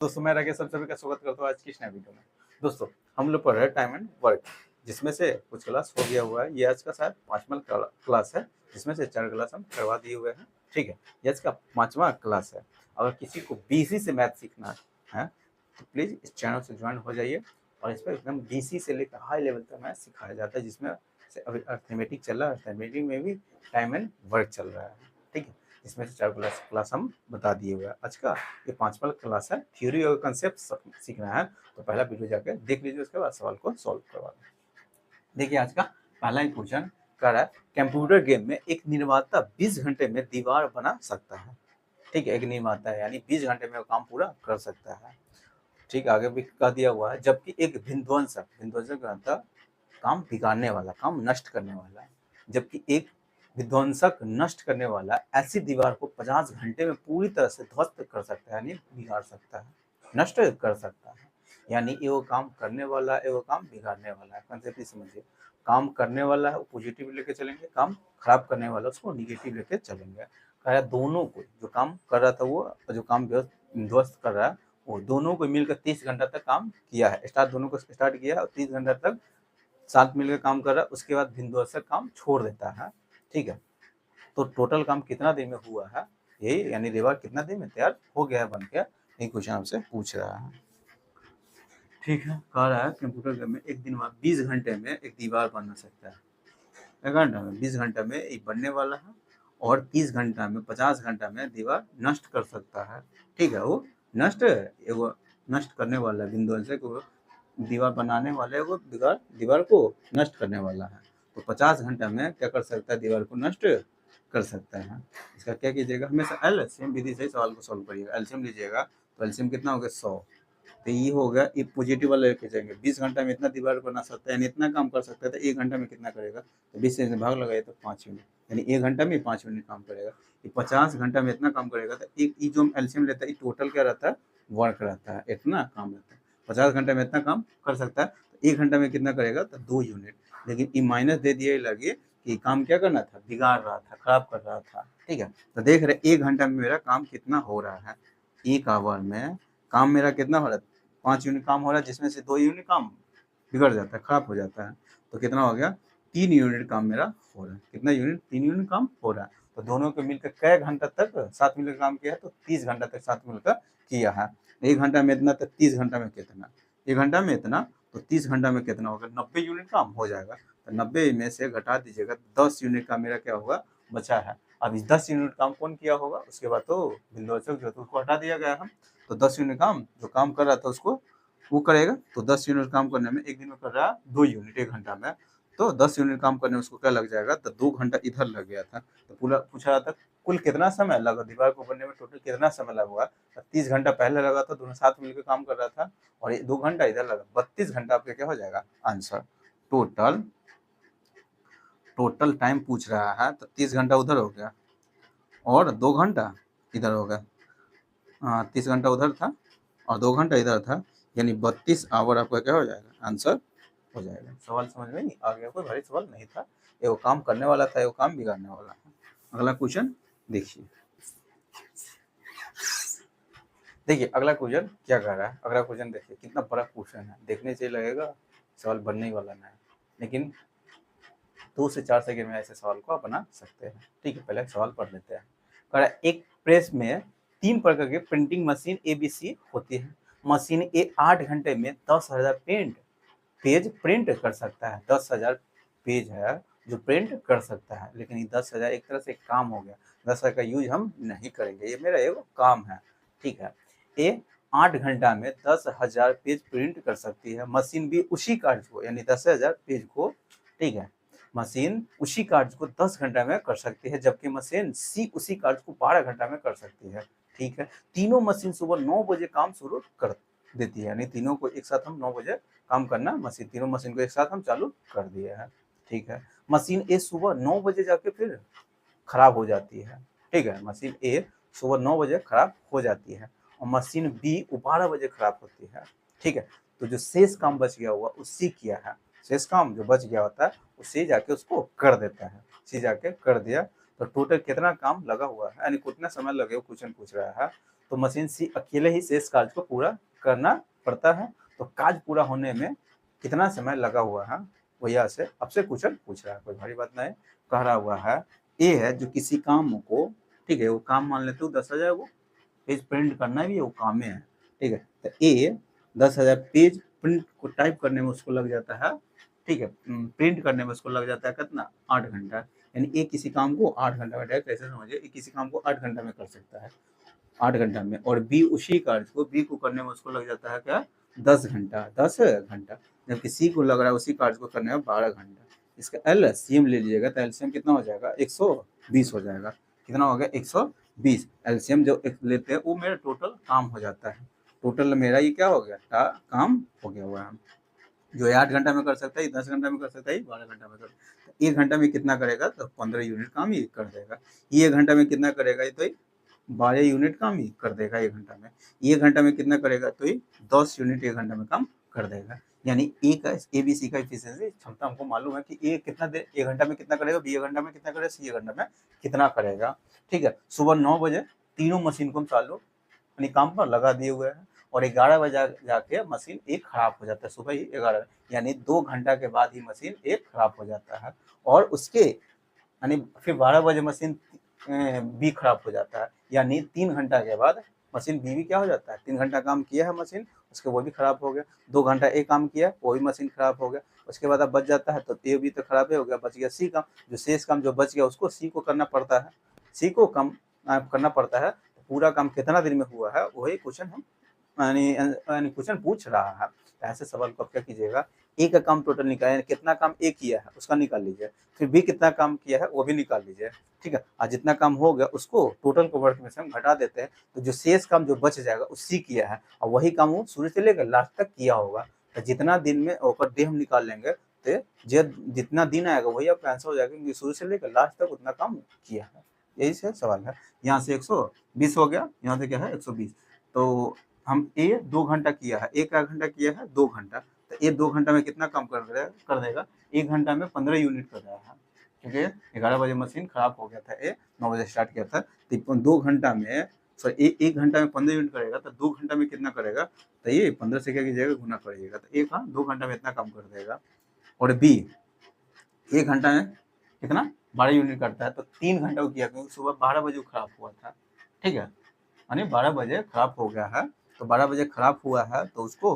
दोस्तों मैं राकेश सभी का स्वागत करता हूँ आज की इस नए वीडियो में। दोस्तों हम लोग पढ़ रहे हैं टाइम एंड वर्क, जिसमें से कुछ क्लास हो गया हुआ है। ये आज का शायद 5वां क्लास है, जिसमें से 4 क्लास हम करवा दिए हुए हैं। ठीक है, ये आज का 5वां क्लास है। अगर किसी को बीसी से मैथ सीखना है तो प्लीज़ इस चैनल से ज्वाइन हो जाइए। और इस पर एकदम बीसी से लेकर हाई लेवल तक मैथ सिखाया जाता है, जिसमें से अभी अर्थमेटिक चल रहा है, अर्थमेटिक में भी टाइम एंड वर्क चल रहा है। ठीक है, इसमें से 4 क्लास हम बता दिए हुए हैं। आज का ये 5वां क्लास है, थ्योरी और कंसेप्ट सीखना है तो पहला वीडियो जाकर देख लीजिए, उसके बाद सवाल को सॉल्व करवा लें। देखिए आज का पहला ही क्वेश्चन कह रहा है कंप्यूटर गेम में एक निर्माता 20 घंटे में दीवार बना सकता है। ठीक है, एक निर्माता है यानी 20 घंटे में वो काम पूरा कर सकता है। ठीक, आगे भी कह दिया हुआ है, जबकि एक विध्वंसक का अर्थ काम बिगाड़ने वाला, काम नष्ट करने वाला, जबकि एक विध्वंसक नष्ट करने वाला ऐसी दीवार को 50 घंटे में पूरी तरह से ध्वस्त कर सकता है, यानी बिगाड़ सकता है, नष्ट कर सकता है। यानी एगो काम करने वाला, एगो काम बिगाड़ने वाला है। कंसेप्ट समझिए, काम करने वाला है वो पॉजिटिव लेके चलेंगे, काम खराब करने वाला उसको निगेटिव लेके चलेंगे। कहा दोनों को, जो काम कर रहा था वो, जो काम ध्वस्त कर रहा है वो, दोनों को मिलकर 30 घंटा तक काम किया है। दोनों को स्टार्ट किया है और 30 घंटा तक साथ मिलकर काम कर रहा है। उसके बाद विध्वंसक काम छोड़ देता है। ठीक है, तो टोटल काम कितना दिन में हुआ है, यही यानी दीवार कितना दिन में तैयार हो गया है बन के, यही क्वेश्चन हमसे पूछ रहा है। ठीक है, कह रहा है कंप्यूटर गेम में एक दिन में 20 घंटे में एक दीवार बना सकता है। एक घंटा में 20 घंटा में एक बनने वाला है, और 30 घंटा में 50 घंटा में दीवार नष्ट कर सकता है। ठीक है, वो नष्ट एगो नष्ट करने वाला है, विध्वंसक को दीवार बनाने वाले को दीवार को नष्ट करने वाला है। तो 50 घंटा में क्या कर सकता है, दीवार को नष्ट कर सकता है। इसका क्या कीजिएगा, हमेशा एलसीएम विधि से सवाल को सॉल्व करिएगा। एलसीएम लीजिएगा तो एलसीएम कितना हो गया 100, तो ये हो गया, ये पॉजिटिव वाला लेके जाएंगे। 20 घंटा में इतना दीवार बना सकता है, यानी इतना काम कर सकता है, तो 1 घंटा में कितना करेगा, तो 20 से भाग लगाए तो 5 मिनट, यानी 1 घंटा में 5 मिनट काम करेगा। ये 50 घंटा में इतना काम करेगा, तो एक ये जो एलसीएम लेता है, टोटल क्या रहता है, वर्क रहता है, इतना काम रहता है। 50 घंटे में इतना काम कर सकता है, तो 1 घंटा में कितना करेगा, तो 2 यूनिट। लेकिन ये माइनस दे दिया लगे कि काम क्या करना था, बिगाड़ रहा था, खराब कर रहा था। ठीक है, तो देख रहे 1 घंटा में मेरा काम कितना हो रहा है, 1 आवर में काम मेरा कितना हो रहा है, 5 यूनिट काम हो रहा है, जिसमें से 2 यूनिट काम बिगड़ जाता है, खराब हो जाता है। तो कितना हो गया, 3 यूनिट काम मेरा हो रहा है। कितना यूनिट, 3 यूनिट काम हो रहा है। तो दोनों को मिलकर कै घंटा तक साथ मिलकर काम किया है, तो 30 घंटा तक साथ मिलकर किया है। 1 घंटा में इतना, तो 30 घंटा में कितना, 1 घंटा में इतना, तो 30 घंटा में कितना होगा, 90 यूनिट काम हो जाएगा। तो 90 में से घटा दीजिएगा, 10 यूनिट का मेरा क्या होगा, बचा है। अब इस 10 यूनिट काम कौन किया होगा, उसके बाद तो विध्वंसक जो था उसको हटा दिया गया है। तो 10 यूनिट काम जो काम कर रहा था उसको वो करेगा। तो 10 यूनिट काम करने में, एक दिन में कर रहा है 2 यूनिट 1 घंटा में, तो 10 यूनिट काम करने में उसको क्या लग जाएगा, तो 2 घंटा इधर लग गया था। तो पूरा पूछा रहा था कुल कितना समय लगा, दीवार को बनने में टोटल कितना समय लगा। 30 घंटा पहले लगा था, दोनों साथ मिलकर काम कर रहा था, और 2 घंटा इधर लगा, 32 घंटा आपका क्या हो जाएगा आंसर। टोटल टोटल टाइम पूछ रहा है, तो 30 घंटा उधर हो गया और 2 घंटा इधर हो गया। 30 घंटा उधर था और 2 घंटा इधर था, यानी 32 आवर आपका क्या हो जाएगा, आंसर हो जाएगा। सवाल समझ में नहीं आ गया, कोई भारी सवाल नहीं था। एगो काम करने वाला था, एगो काम बिगाड़ने वाला है। अगला क्वेश्चन देखिए। देखिए अगला क्वेश्चन क्या कह रहा है, अगला क्वेश्चन देखिए कितना बड़ा क्वेश्चन है, देखने से लगेगा सवाल बनने ही वाला नहीं, लेकिन 2 से 4 सेकंड में ऐसे सवाल को बना सकते हैं। ठीक है, पहले सवाल पढ़ लेते हैं। कह रहा है एक प्रेस में 3 प्रकार के प्रिंटिंग मशीन ABC होती है। मशीन ए 8 घंटे में 10,000 पेज प्रिंट कर सकता है। 10,000 पेज है जो प्रिंट कर सकता है, लेकिन ये 10,000 एक तरह से काम हो गया। 10,000 का यूज हम नहीं करेंगे, ये मेरा एक काम है। ठीक है, ए 8 घंटा में 10,000 पेज प्रिंट कर सकती है। मशीन भी उसी कार्य को, यानी 10,000 पेज को, ठीक है, मशीन उसी कार्य को 10 घंटा में कर सकती है, जबकि मशीन सी उसी कार्य को 12 घंटा में कर सकती है। ठीक है, तीनों मशीन सुबह 9 बजे काम शुरू कर देती है, यानी तीनों को एक साथ हम 9 बजे काम करना, मशीन तीनों मशीन को एक साथ हम चालू कर दिए हैं। ठीक है, मशीन ए सुबह 9 बजे जाके फिर खराब हो जाती है। ठीक है, मशीन ए सुबह 9 बजे खराब हो जाती है, और मशीन बी 12 बजे खराब होती है। ठीक है, तो जो शेष काम बच गया हुआ उससे किया है, शेष काम जो बच गया होता है उससे जाके उसको कर देता है, सी जाके कर दिया। तो टोटल कितना काम लगा हुआ है, यानी कितना समय लगे क्वेश्चन पूछ रहा है। तो मशीन सी अकेले ही शेष कार्य को पूरा करना पड़ता है। तो कार्य पूरा होने में कितना समय लगा हुआ है वो यहाँ से आपसे क्वेश्चन पूछ रहा है, कोई भारी बात नहीं। कह रहा हुआ है ए है जो किसी काम को, ठीक है, वो काम मान लेते हो 10,000 वो पेज प्रिंट करना भी वो काम है, ठीक है। तो ए 10,000 पेज प्रिंट को टाइप करने में उसको लग जाता है, ठीक है, प्रिंट करने में उसको लग जाता है कितना, 8 घंटा। यानी ए किसी काम को 8 घंटा में, डायरेक्ट ऐसे समझिए, ए किसी काम को 8 घंटा में कर सकता है, 8 घंटा में। और बी उसी कार्य को, बी को करने में उसको लग जाता है क्या, 10 घंटा, 10 घंटा। जबकि सी को लग रहा है उसी कार्य को करने में 12 घंटा। इसका एलसीएम ले लीजिएगा तो एलसीएम कितना हो जाएगा, 120 हो जाएगा। कितना हो गया, 120। एलसीएम जो लेते हैं वो मेरा टोटल काम हो जाता है। टोटल मेरा ये क्या हो गया, काम हो गया हुआ है। जो 8 घंटा में कर सकता है, 10 घंटा में कर सकता है, 12 घंटा में कर सकता है। 1 घंटा में कितना करेगा, तो 15 यूनिट काम ये कर देगा। ये 1 घंटा में कितना करेगा, ये तो 12 यूनिट काम ही कर देगा 1 घंटा में। 1 घंटा में कितना करेगा, तो ये 10 यूनिट 1 घंटा में काम कर देगा। यानी ए का एबीसी का एफिशिएंसी क्षमता हमको मालूम है कि ए कितना देर 1 घंटा में कितना करेगा, बी 1 घंटा में कितना करेगा, सी 1 घंटा में कितना करेगा, ठीक है। सुबह 9 बजे तीनों मशीन को हम चालू अपनी काम पर लगा दिए हुए हैं और 11 बजे जाके मशीन एक खराब हो जाता है, सुबह ही 11, यानी 2 घंटा के बाद ही मशीन एक खराब हो जाता है। और उसके यानी फिर 12 बजे मशीन बी खराब हो जाता है, यानी 3 घंटा के बाद मशीन बी भी क्या हो जाता है, 3 घंटा काम किया है मशीन, उसके वो भी खराब हो गया। 2 घंटा ए काम किया, वो भी मशीन खराब हो गया। उसके बाद अब बच जाता है तो ए भी तो खराब हो गया, बच गया सी काम। जो शेष काम जो बच गया उसको सी को करना पड़ता है, सी को काम करना पड़ता है। तो पूरा काम कितना दिन में हुआ है वही क्वेश्चन हम यानी क्वेश्चन पूछ रहा है। तो ऐसे सवाल को आप क्या कीजिएगा, ए का काम टोटल निकाल, कितना काम ए किया है उसका निकाल लीजिए, फिर बी कितना काम किया है वो भी निकाल लीजिए, ठीक है। और जितना काम हो गया उसको टोटल को वर्क में से हम घटा देते हैं, तो जो शेष काम जो बच जाएगा वो सी किया है और वही काम वो शुरू से लेकर लास्ट तक किया होगा। तो जितना दिन में ओकर डे हम निकाल लेंगे तो जितना दिन आएगा वही आपका आंसर हो जाएगा, क्योंकि शुरू से लेकर लास्ट तक उतना काम किया है। यही से सवाल है। यहाँ से 120 हो गया, यहाँ से क्या है 120। तो हम ए 2 घंटा किया है, ए का घंटा किया है 2 घंटा, तो ये 2 घंटा में कितना काम कर देगा, 1 घंटा में 15 यूनिट कर रहा है, क्योंकि 11 बजे मशीन खराब हो गया था, ए 9 बजे स्टार्ट किया था। तो 2 घंटा में सॉरी 1 घंटा में 15 यूनिट करेगा, तो 2 घंटा में कितना करेगा, तो ये 15 से क्या कीजिएगा, गुना करिएगा, तो ए का 2 घंटा में इतना काम कर देगा। और बी 1 घंटा में कितना 12 यूनिट करता है, तो 3 घंटा को किया, क्योंकि सुबह 12 बजे खराब हुआ था, ठीक है, यानी 12 बजे खराब हो गया है। तो 12 बजे खराब हुआ है तो उसको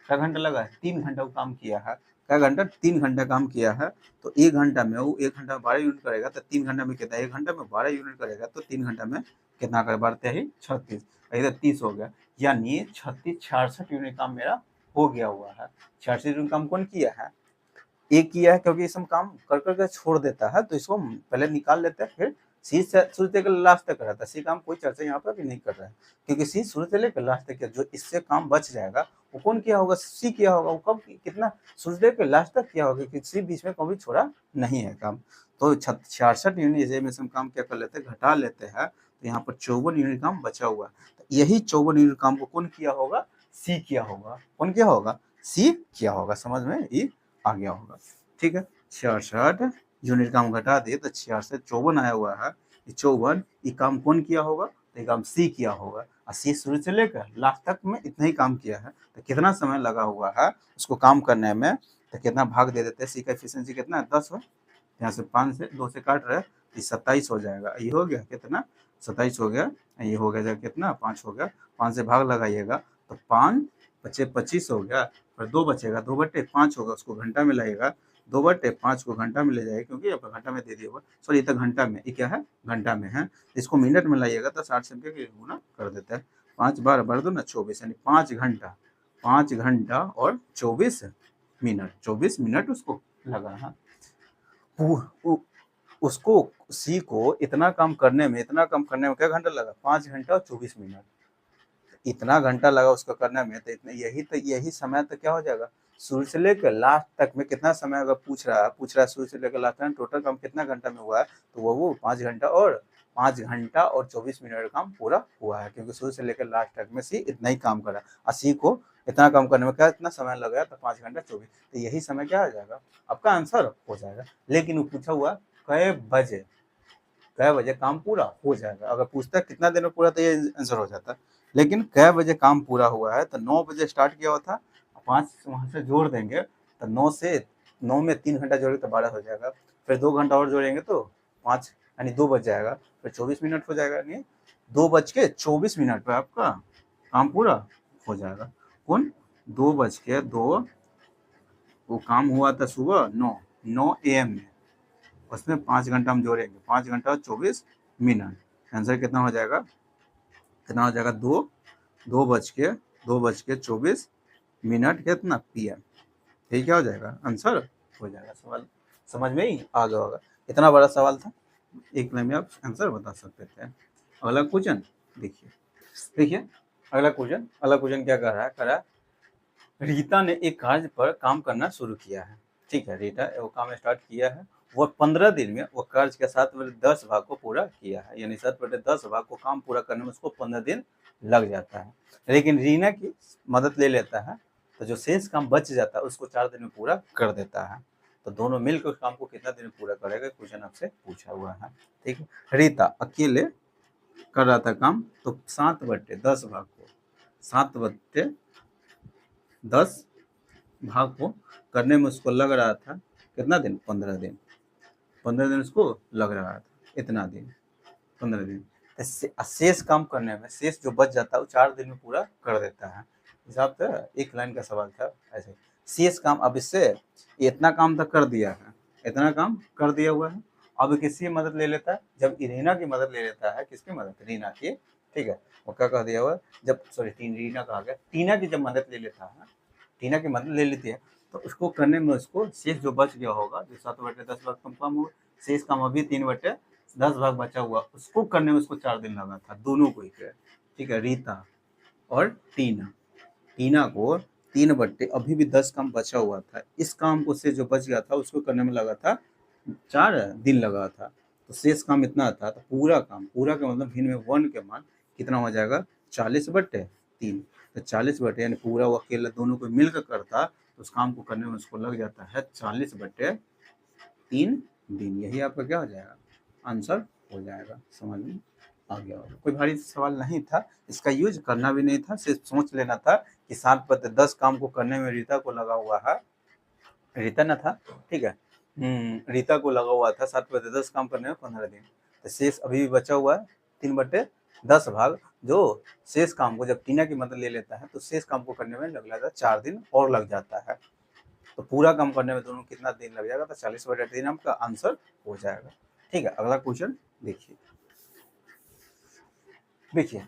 क्या घंटा लगा है, 3 घंटा को काम किया है। क्या घंटा, 3 घंटा काम किया है। तो 1 घंटा में वो 1 घंटा में 12 यूनिट करेगा, तो 3 घंटा में कितना, 1 घंटा में 12 यूनिट करेगा, तो 3 घंटा में कितना कर बढ़ते ही 36, इधर 30 हो गया। यानी 36 66 यूनिट काम मेरा हो गया हुआ है। 66 यूनिट काम कौन किया है, एक किया है, क्योंकि इसमें काम कर करके छोड़ देता है, तो इसको पहले निकाल लेते हैं, फिर सी से शुरू से लेकर लास्ट तक रहता है। सी काम कोई चर्चा यहाँ पर भी नहीं कर रहा है, क्योंकि सी शुरू से लेकर लास्ट तक किया। जो इससे काम बच जाएगा वो कौन किया होगा, सी किया होगा। वो कब कितना शुरू से लेकर लास्ट तक किया होगा, क्योंकि सी बीच में कभी छोड़ा नहीं है काम। तो 66 यूनिट में से हम काम क्या कर लेते हैं, घटा लेते हैं, तो यहाँ पर 54 यूनिट काम बचा हुआ है। तो यही 54 यूनिट काम को कौन किया होगा, सी किया होगा। कौन किया होगा, सी किया होगा। समझ में ये आ गया होगा, ठीक है। 66 यूनिट काम घटा दिए तो 66 54 आया हुआ है। 54 ये काम कौन किया होगा, तो ये काम सी किया होगा। और सी शुरू से लेकर लास्ट तक में इतना ही काम किया है, तो कितना समय लगा हुआ है उसको काम करने में, तो कितना भाग दे देते हैं। सी का एफिशिएंसी कितना है, 10 है। यहाँ से 5 से 2 से काट रहे, ये 27 हो जाएगा। ये हो गया कितना, 27 हो गया। ये हो गया कितना, 5 हो गया। 5 से भाग लगाइएगा तो 5 बचे 25 हो गया, और 2 बचेगा, 2/5 होगा, उसको घंटा में लगेगा। 2/5 को घंटा में ले जाएगा, क्योंकि अब घंटा में दे दिया हुआ, सॉरी ये तो घंटा में, ये क्या है घंटा में है। इसको मिनट में लाइएगा तो 60 से गुना कर देता है। 5 बार बढ़ दो ना 24, यानी 5 घंटा, 5 घंटा और 24 मिनट, 24 मिनट उसको लगा है। उसको सी को इतना काम करने में क्या घंटा लगा, 5 घंटा और 24 मिनट। इतना घंटा लगा उसको करने में, तो इतना यही समय तो क्या हो जाएगा, शुरू से लेकर लास्ट तक में कितना समय अगर पूछ रहा है शुरू से लेकर लास्ट तक टोटल काम कितना घंटा में हुआ है, तो वो 5 घंटा और 24 मिनट का काम पूरा हुआ है, क्योंकि शुरू से लेकर लास्ट तक में सी इतना ही काम करा। और सी को इतना काम करने में क्या इतना समय लगेगा, तो 5 घंटा 24, तो यही समय क्या हो जाएगा, आपका आंसर हो जाएगा। लेकिन वो पूछा हुआ कै बजे काम पूरा हो जाएगा। अगर पूछता कितना देर में पूरा, तो ये आंसर हो जाता। लेकिन कै बजे काम पूरा हुआ है, तो 9 बजे स्टार्ट किया हुआ था, 5 वहाँ से जोड़ देंगे तो 9 में 3 घंटा जोड़ेंगे तो 12 हो जाएगा, फिर 2 घंटा और जोड़ेंगे तो 5 यानी 2 बज जाएगा, फिर 24 मिनट हो जाएगा, यानी 2:24 पे आपका काम पूरा हो जाएगा। कौन 2:02 वो काम हुआ था सुबह 9 AM में, उसमें 5 घंटा हम जोड़ेंगे, 5 घंटा 24 मिनट, आंसर कितना हो जाएगा, दो बज के 24 PM। यही क्या हो जाएगा, आंसर हो जाएगा। सवाल समझ में ही आ गया होगा, इतना बड़ा सवाल था, एक लाइन में आप आंसर बता सकते थे। अगला क्वेश्चन देखिए अगला क्वेश्चन क्या कर रहा है, रीता ने एक कार्य पर काम करना शुरू किया है। ठीक है, रीता वो काम स्टार्ट किया है, वो 15 दिन में वो कार्य के 7/10 भाग को पूरा किया है, यानी 7/10 भाग को काम पूरा करने में उसको 15 दिन लग जाता है। लेकिन रीना की मदद ले लेता है, तो जो शेष काम बच जाता है उसको 4 दिन में पूरा कर देता है। तो दोनों मिलकर उस काम को कितना दिन में पूरा करेगा, क्वेश्चन आपसे पूछा हुआ है। ठीक है, रीता अकेले कर रहा था काम, तो 7/10 भाग को 7/10 भाग को करने में उसको लग रहा था कितना दिन, 15 दिन। 15 दिन उसको लग रहा था, इतना दिन 15 दिन। शेष काम करने में शेष जो बच जाता है वो 4 दिन में पूरा कर देता है। हिसाब से एक लाइन का सवाल था ऐसे। शेष काम, अब इससे इतना काम तक कर दिया है, इतना काम कर दिया हुआ है, अब किसकी मदद ले लेता है, जब रीना की मदद ले लेता है, किसकी मदद, रीना की। ठीक है, वो क्या कह दिया हुआ, जब रीना कहा गया, टीना की जब मदद ले लेता है, टीना की मदद ले लेती है, तो उसको करने में उसको शेष जो बच गया होगा, जो 7/10 भाग कम हुआ, शेष काम अभी 3/10 भाग बचा हुआ, उसको करने में उसको 4 दिन लगा था, दोनों को ही। ठीक है, रीता और टीना को 3/10 अभी भी 10 काम बचा हुआ था, इस काम को से जो बच गया था उसको करने में लगा था 4 दिन लगा था, तो शेष काम इतना था, तो पूरा के मतलब भिन्न में 1 के मान कितना हो जाएगा, 40/3। तो 40 यानी पूरा वो अकेला दोनों को मिलकर करता, तो उस काम को करने में उसको लग जाता है 40/3 दिन। यही आपका क्या हो जाएगा, आंसर हो जाएगा। समझ में आ गया होगा, कोई भारी सवाल नहीं था, इसका यूज करना भी नहीं था, सिर्फ सोच लेना था कि 7/10 काम को करने में रीता को लगा हुआ है, रीता न था, ठीक है, रीता को लगा हुआ था 7/10 काम करने में 15 दिन, तो शेष अभी भी बचा हुआ है 3/10 भाग, जो शेष काम को जब टीना की मदद ले लेता है तो शेष काम को करने में लग जाता है 4 दिन और लग जाता है, तो पूरा काम करने में दोनों कितना दिन लग जाएगा, तो 40/3 आपका आंसर हो जाएगा। ठीक है, अगला क्वेश्चन देखिए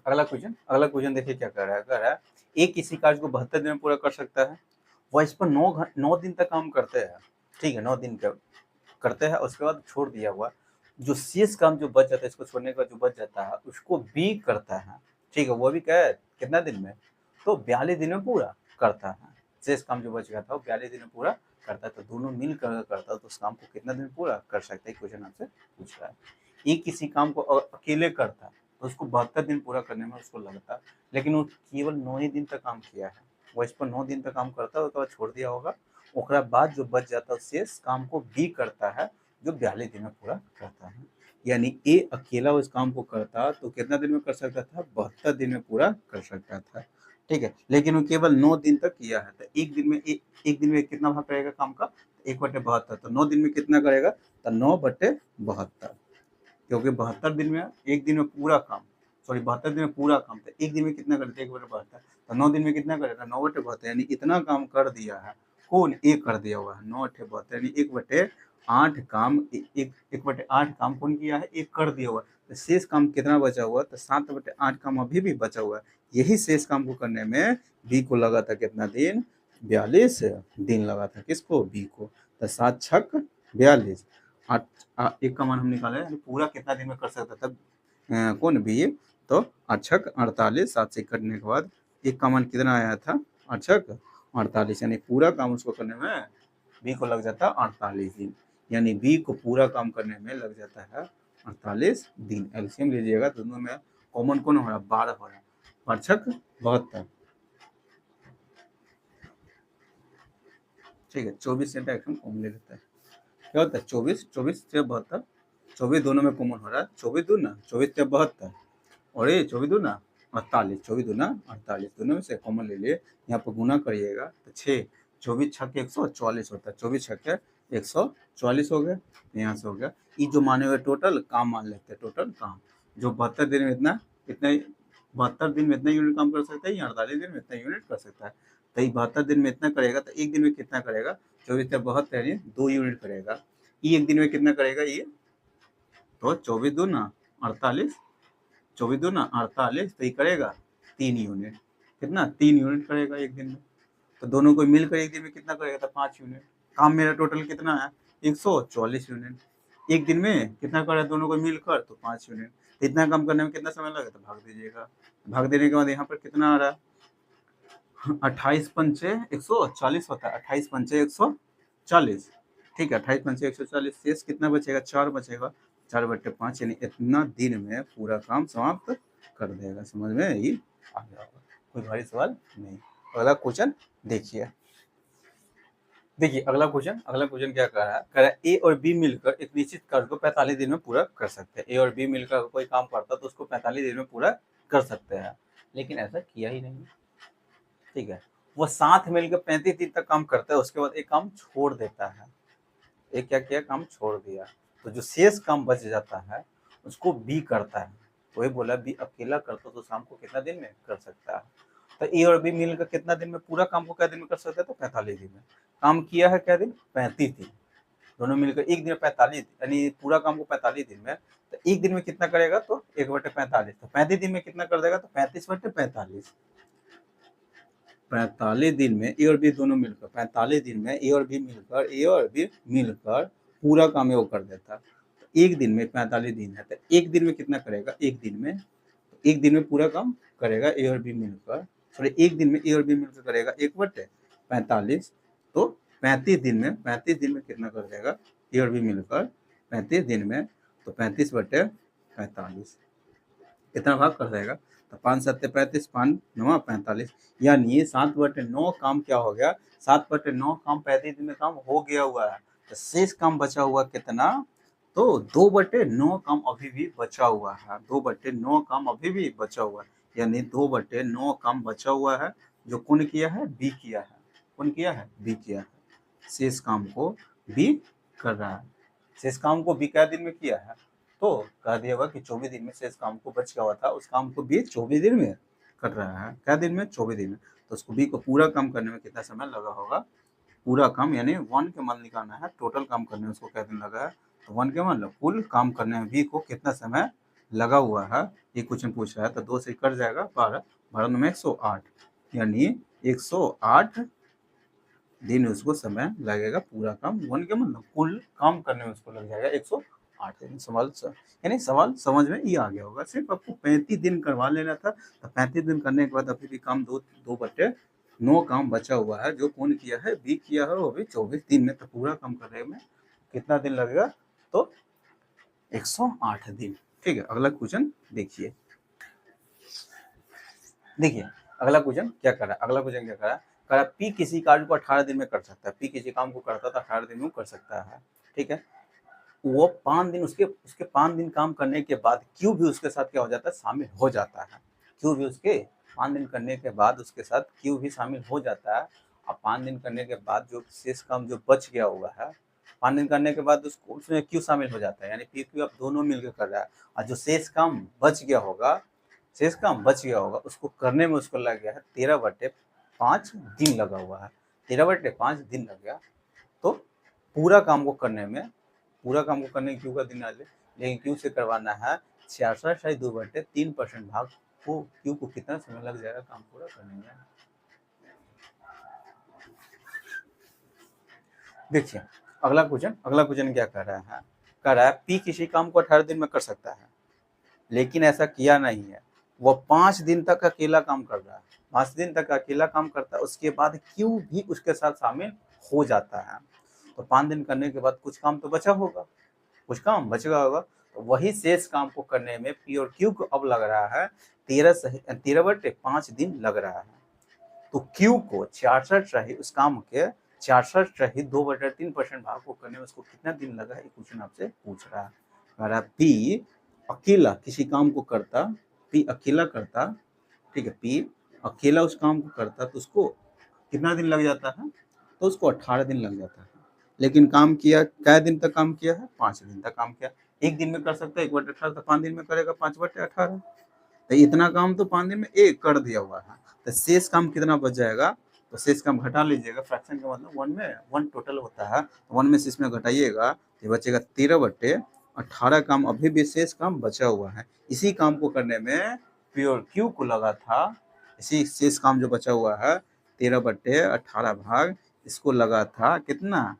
अगला क्वेश्चन देखिए क्या कह रहा है, एक किसी कार्य को 72 दिन में पूरा कर सकता है, वह इस पर 9 दिन तक काम करते हैं। ठीक है, 9 दिन करते हैं, उसके बाद छोड़ दिया हुआ जो शेष काम जो बच जाता है, इसको छोड़ने का जो बच जाता है उसको भी करता है। ठीक है, वो भी क्या है, कितना दिन में, तो 42 दिन में पूरा करता है, शेष काम जो बच गया था वो 42 दिन में पूरा करता है, तो दोनों मिलकर करता है, तो उस काम को कितना दिन पूरा कर सकता है, क्वेश्चन आपसे पूछ रहा है। एक किसी काम को अकेले करता है तो उसको 72 दिन पूरा करने में उसको लगता है, लेकिन वो केवल 9 ही दिन तक काम किया है, वो इस पर 9 दिन तक काम करता है, उसके बाद छोड़ दिया होगा, ओकरा बाद जो बच जाता है शेष काम को भी करता है, जो 42 दिन में पूरा करता है। यानी ए अकेला उस काम को करता तो कितना दिन में कर सकता था, 72 दिन में पूरा कर सकता था। ठीक है, लेकिन वो केवल 9 दिन तक किया है, तो एक दिन में कितना भाग करेगा काम का, 1/72, तो 9 दिन में कितना करेगा, तो 9/72, क्योंकि 72 दिन में एक दिन में पूरा काम, 72 दिन में पूरा काम, तो एक दिन में कितना करते, 1/72, तो 9 दिन में कितना करेगा, 9/72, यानी इतना काम कर दिया है, कौन, एक कर दिया हुआ है, 9/72 यानी 1/8 काम, 1/8 काम कौन किया है, एक कर दिया हुआ, तो शेष काम कितना बचा हुआ, तो 7/8 काम अभी भी बचा हुआ है, यही शेष काम को करने में बी को लगा था कितना दिन, 42 दिन लगा था, किसको, बी को, तो 7 छक 42, 8 एक का मान हम निकाले, यानी पूरा कितना दिन में कर सकता था, कौन, बी, तो 8 छक 48, 7 से कटने के बाद एक का मान कितना आया था, 8 छक 48, यानी पूरा काम उसको करने में बी को लग जाता है 48 दिन, यानी बी को पूरा काम करने में लग जाता है 48 दिन। एलसीएम लीजिएगा, दोनों में कॉमन कौन हो रहा है, 12 हो रहा है, 8 छक 72, ठीक है, 24 से एक्शन कॉमन ले लेता है, क्या होता है, 24 से 72, 24 दोनों में कॉमन हो रहा है, 24 दूना 24 से 72, और ये 24 दूना 48, 24×2 = 48, दोनों में से कॉमन ले लिए, यहाँ पर गुना करिएगा तो 6, 24 छक्के 144 होता है, 24 छक्के 144 हो गया, यहाँ से हो गया। ये जो माने हुए टोटल काम मान लेते हैं, टोटल काम जो 72 दिन में इतना 72 दिन में इतना यूनिट काम कर सकता है, या 48 दिन में इतना यूनिट कर सकता है। तो ये 72 दिन में इतना करेगा तो एक दिन में कितना करेगा, 24×72 2 यूनिट करेगा। ये एक दिन में कितना करेगा, ये तो 24×2 = 48, 24×2 = 48, तो ये करेगा 3 यूनिट, कितना 3 यूनिट करेगा एक दिन में। तो दोनों को मिलकर एक दिन में कितना करेगा, तो 5 यूनिट। काम मेरा टोटल कितना है, 144 यूनिट। एक दिन में कितना करेगा दोनों को मिलकर, तो 5 यूनिट। इतना काम करने में कितना समय लगेगा, तो भाग दीजिएगा। भाग देने के बाद यहाँ पर कितना आ रहा है, 28 पंचे 140 होता है, 28 पंचे 140, ठीक है। 28 पंचे 140, शेष कितना बचेगा, 4 बचेगा, 4/5, यानी इतना दिन में पूरा काम समाप्त कर देगा। समझ में ही आ गया होगा, कोई भारी सवाल नहीं। अगला क्वेश्चन देखिए, अगला क्वेश्चन क्या कह रहा है, कह रहा है ए और बी मिलकर एक निश्चित कार्य को 45 दिन में पूरा कर सकते हैं। ए और बी मिलकर कोई काम करता है तो उसको 45 दिन में पूरा कर सकते हैं, लेकिन ऐसा किया ही नहीं, ठीक है। वो साथ मिलकर 35 दिन तक काम करता है, उसके बाद एक काम छोड़ देता है। एक क्या किया, काम छोड़ दिया, तो जो शेष काम बच जाता है उसको बी करता है। वही बोला बी अकेला करता तो शाम को कितना दिन में कर सकता है। तो ए और बी मिलकर कितना दिन में पूरा काम को क्या दिन में कर सकते हैं, तो 45 दिन में। काम किया है क्या दिन, 35 दिन। दोनों मिलकर एक दिन में 45, यानी पूरा काम को 45 दिन में। तो एक दिन में कितना करेगा, तो 1/45, तो 35 दिन में कितना कर देगा, तो 35/45। 45 दिन में ए और बी दोनों मिलकर, 45 दिन में ए और बी मिलकर पूरा काम वो कर देता। तो एक दिन में 45 दिन है, तो एक दिन में कितना करेगा, एक दिन में पूरा काम करेगा ए और बी मिलकर, सॉरी एक दिन में ए और बी मिलकर करेगा 1/45। तो 35 दिन में कितना कर देगा ए और बी मिलकर 35 दिन में, तो 35/45 कितना भाग कर देगा, तो 5 7 35, 5 9 45, यानी 7/9 काम क्या हो गया, 7/9 काम 35 दिन में काम हो गया हुआ है। तो शेष काम बचा हुआ कितना, तो 2/9 काम अभी भी बचा हुआ है, 2/9 काम अभी भी बचा हुआ है, यानी 2/9 काम बचा हुआ है, जो कौन किया है, बी किया है। कौन किया है, बी किया है। शेष काम को बी कर रहा है, शेष काम को बी क्या दिन में किया है, तो कह दिया होगा कि 24 दिन में शेष काम को बच गया हुआ था, उस काम को बी 24 दिन में कर रहा है। क्या दिन में, 24 दिन में। तो उसको बी को पूरा काम करने में कितना समय लगा होगा, पूरा काम यानी 1 के मान निकालना है, टोटल काम करने में उसको क्या दिन लगा है, तो 1 के मान लो, कुल काम करने में बी को कितना समय लगा हुआ है, ये क्वेश्चन पूछ रहा है। तो 2 से कट जाएगा 12, 12 में 108, यानी 108 दिन उसको समय लगेगा पूरा काम, 1 के मतलब कुल काम करने में उसको लग जाएगा 108 दिन। सवाल समझ में ये आ गया होगा। सिर्फ आपको 35 दिन करवा लेना था, तो 35 दिन करने के बाद अभी भी काम 2/9 काम बचा हुआ है, जो कौन किया है, बी किया है, वो भी 24 दिन में। तो पूरा काम करने में कितना दिन लगेगा, तो 108 दिन, ठीक है। अगला क्वेश्चन देखिए, अगला क्वेश्चन क्या कर रहा है, पी किसी कार्य को 18 दिन में कर सकता है। पी किसी काम को करता था 18 दिन में कर सकता है, ठीक है। वो 5 दिन उसके 5 दिन काम करने के बाद क्यू भी उसके साथ क्या हो जाता है, शामिल हो जाता है। क्यू भी उसके 5 दिन करने के बाद उसके साथ क्यू भी शामिल हो जाता है। और 5 दिन करने के बाद जो शेष काम जो बच गया हुआ है, 5 दिन करने के बाद उसमें क्यू शामिल हो जाता है, यानी पी क्यू आप दोनों मिलकर कर रहा है। और जो शेष काम बच गया होगा उसको करने में उसको लग गया है 13/5 दिन लगा हुआ है, 13/5 दिन लग गया। तो पूरा काम को करने क्यू का दिन आ जाए, लेकिन क्यू से करवाना है 66/2/3% भाग को, क्यू को कितना समय लग जाएगा काम पूरा करने में। देखिए अगला क्वेश्चन क्या कर रहा है, पी किसी काम को 18 दिन में कर सकता है, लेकिन ऐसा किया नहीं है। वो 5 दिन तक अकेला काम कर रहा है, 5 दिन तक अकेला काम करता है, उसके बाद क्यू भी उसके साथ शामिल हो जाता है। तो 5 दिन करने के बाद कुछ काम तो बचा होगा, कुछ काम बच गया होगा। तो वही शेष काम को करने में पी और क्यू को अब लग रहा है 13/5 दिन लग रहा है। तो क्यू को 66 रही उस काम के 66 रही 2/3% भाग को करने में उसको कितना दिन लगा है, क्वेश्चन आपसे पूछ रहा है। पी अकेला किसी काम को करता, पी अकेला करता ठीक है, पी अकेला उस काम को करता तो उसको कितना दिन लग जाता है, तो उसको 18 दिन लग जाता है। लेकिन काम किया, क्या दिन तक काम किया है, 5 दिन तक काम किया। एक दिन में कर सकता है 1/18, तो 5 दिन में करेगा 5/18। तो इतना काम तो 5 दिन में एक कर दिया हुआ है। तो शेष काम कितना बच जाएगा, तो शेष काम घटा लीजिएगा, फ्रैक्शन का मतलब 1 में 1 टोटल होता है, 1 में से इसमें घटाइएगा तो बचेगा 13/18 काम अभी भी शेष काम बचा हुआ है। इसी काम को करने में प्योर क्यू को लगा था, इसी शेष काम जो बचा हुआ है 13/18 भाग इसको लगा था कितना,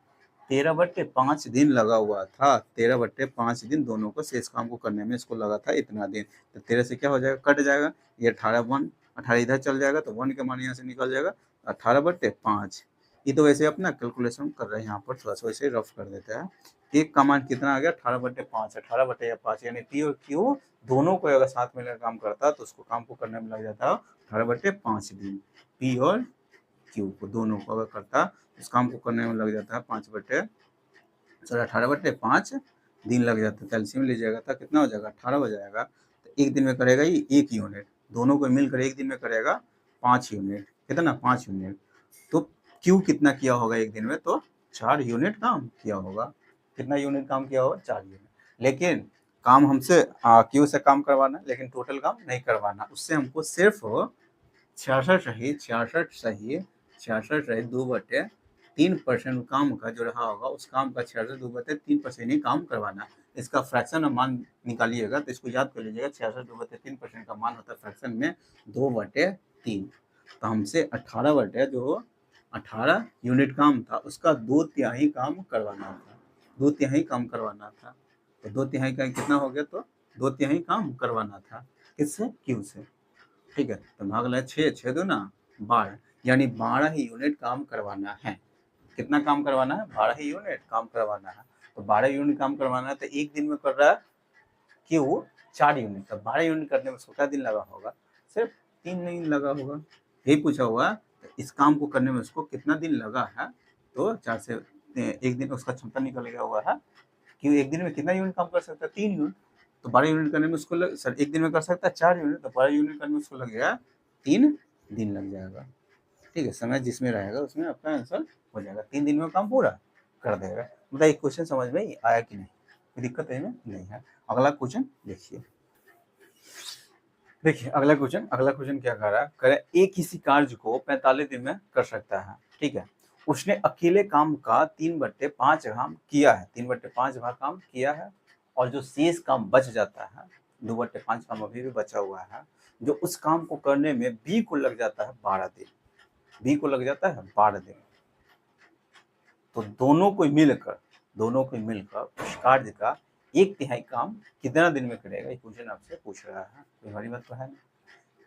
13/5 दिन लगा हुआ था। 13/5 दिन दोनों को शेष काम को करने में इसको लगा था इतना दिन। तो 13 से क्या हो जाएगा, कट जाएगा, ये 18 इधर चल जाएगा तो 1 के मान यहाँ से निकल जाएगा, 18/5। ये तो वैसे अपना कैलकुलेशन कर रहे हैं, यहाँ पर थोड़ा सा वैसे रफ कर देते हैं। एक का मान कितना आ गया, 18/5, 18/5 यानी पी और क्यू दोनों को अगर साथ में काम करता तो उसको काम को करने में लग जाता 18/5 दिन। पी और क्यू को दोनों को अगर करता इस काम को करने में लग जाता है 18/5 दिन लग जाता है। कैल्शियम लीजिएगा तो कितना हो जाएगा, 18 हो जाएगा। तो एक दिन में करेगा ये 1 यूनिट, दोनों को मिलकर एक दिन में करेगा 5 यूनिट, कितना 5 यूनिट। तो क्यू कितना किया होगा एक दिन में, तो 4 यूनिट काम किया होगा। कितना यूनिट काम किया होगा, 4 यूनिट। लेकिन काम हमसे क्यू से काम करवाना, लेकिन टोटल काम नहीं करवाना, उससे हमको सिर्फ 66 सही 2/3% काम का जो रहा होगा उस काम का 66 2/3% ही काम करवाना। इसका फ्रैक्शन मान निकालिएगा तो इसको याद कर लीजिएगा, 66 2/3% का मान होता है फ्रैक्शन में 2/3। तो हमसे 18 यूनिट काम था, उसका 2/3 काम करवाना था, 2/3 काम करवाना था। तो 2/3 का कितना हो गया, तो 2/3 काम करवाना था किससे, क्यू से। ठीक है, तो भाग लगा 6 2 12, यानी 12 ही यूनिट काम करवाना है। कितना काम करवाना है, 12 ही यूनिट काम करवाना है। तो 12 यूनिट काम करवाना है, तो एक दिन में कर रहा है क्यों 4 यूनिट, तो 12 यूनिट करने में उसको क्या दिन लगा होगा, सिर्फ 3 दिन लगा होगा। यही पूछा हुआ, तो इस काम को करने में उसको कितना दिन लगा है, तो 4 से एक दिन उसका क्षमता निकल गया हुआ है कि एक दिन में कितना यूनिट काम कर सकता है, 3 यूनिट। तो 12 यूनिट करने में उसको एक दिन में कर सकता है 4 यूनिट, तो 12 यूनिट करने में उसको लगेगा 3 दिन लग जाएगा। ठीक है, समय जिसमें रहेगा उसमें आपका आंसर हो जाएगा, 3 दिन में काम पूरा कर देगा। मतलब एक क्वेश्चन समझ में आया कि नहीं, कोई दिक्कत है इसमें नहीं है। अगला क्वेश्चन देखिए, अगला क्वेश्चन क्या कर रहा है, करे एक किसी कार्य को 45 दिन में कर सकता है। ठीक है, उसने अकेले काम का 3/5 काम किया है, 3/5 भाग काम किया है, और जो शेष काम बच जाता है 2/5 काम अभी भी बचा हुआ है, जो उस काम को करने में बी को लग जाता है 12 दिन, बी को लग जाता है 12 दिन। तो दोनों को मिलकर उस कार्य का 1/3 काम कितना दिन में करेगा, ये क्वेश्चन आपसे पूछ रहा है, कोई बड़ी बात तो है नहीं।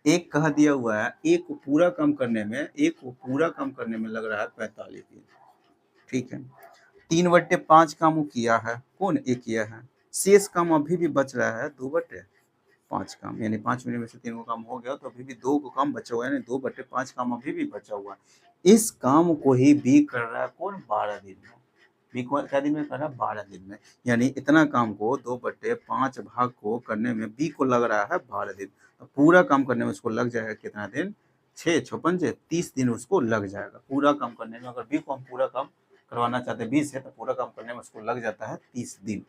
एक कहा दिया हुआ है, एक को पूरा काम करने में लग रहा है 45 दिन। ठीक है, 3/5 काम वो किया है, कौन एक किया है, शेष काम अभी भी बच रहा है 2/5 काम, यानी 5 मिनट में से 3 को काम हो गया, तो अभी भी 2 को काम बचा हुआ है, यानी 2/5 काम अभी भी बचा हुआ है। इस काम को ही बी कर रहा है कौन, 12 दिन में। बी को क्या दिन में कर रहा है, 12 दिन में, यानी इतना काम को 2/5 भाग को करने में बी को लग रहा है 12 दिन। तो पूरा काम करने में उसको लग जाएगा कितना दिन, 6 6 5 30 दिन उसको लग जाएगा पूरा काम करने में। अगर बी को हम पूरा काम करवाना चाहते हैं 20 से, तो पूरा काम करने में उसको लग जाता है 30 दिन,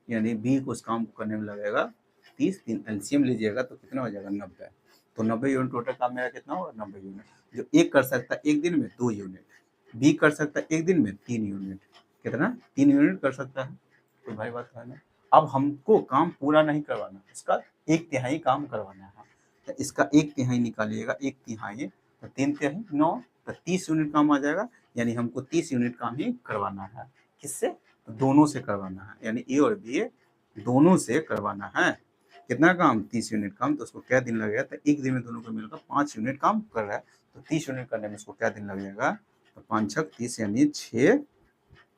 यानी बी को उस काम को करने में लगेगा 30 दिन। एलसीएम लीजिएगा तो कितना हो जाएगा, 90। तो 90 यूनिट टोटल काम मेरा कितना होगा, 90 यूनिट। जो एक कर सकता है एक दिन में 2 यूनिट, बी कर सकता है एक दिन में 3 यूनिट, कितना 3 यूनिट कर सकता है, कोई भाई बात है ना। अब हमको काम पूरा नहीं करवाना, इसका 1/3 काम करवाना है, तो इसका 1/3 निकालिएगा, 1/3 तो 3/3 9, तो 30 यूनिट काम आ जाएगा, यानी हमको 30 यूनिट काम ही करवाना है। किससे, तो दोनों से करवाना है, यानी ए और बी दोनों से करवाना है। कितना काम, 30 यूनिट काम, तो उसको क्या दिन लगेगा, तो एक दिन में दोनों को मिलकर 5 यूनिट काम कर रहा है, तो 30 यूनिट करने में उसको क्या दिन लग जाएगा, तो 5 6 30 यानी 6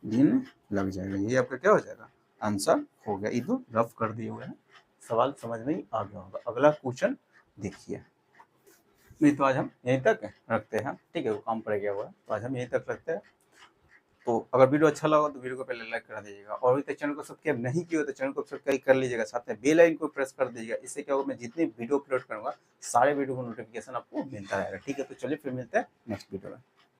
दिन लग जाएगा। ये आपका क्या हो जाएगा, आंसर हो गया। ये तो रफ कर दिए हुए हैं, सवाल समझ में आ गया होगा। अगला क्वेश्चन देखिए, नहीं तो आज हम यहीं तक रखते हैं। ठीक है, वो काम पड़ गया हुआ है, तो आज हम यहीं तक रखते हैं। तो अगर वीडियो अच्छा लगा तो वीडियो को पहले लाइक कर दीजिएगा, और अभी तक चैनल को सब्सक्राइब नहीं किया हो तो चैनल को सब्सक्राइब कर लीजिएगा, साथ में बेल आइकन को प्रेस कर दीजिएगा। इससे क्या होगा, मैं जितनी वीडियो अपलोड करूँगा सारे वीडियो को नोटिफिकेशन आपको मिलता रहेगा। ठीक है, तो चलिए फिर मिलते हैं नेक्स्ट वीडियो में।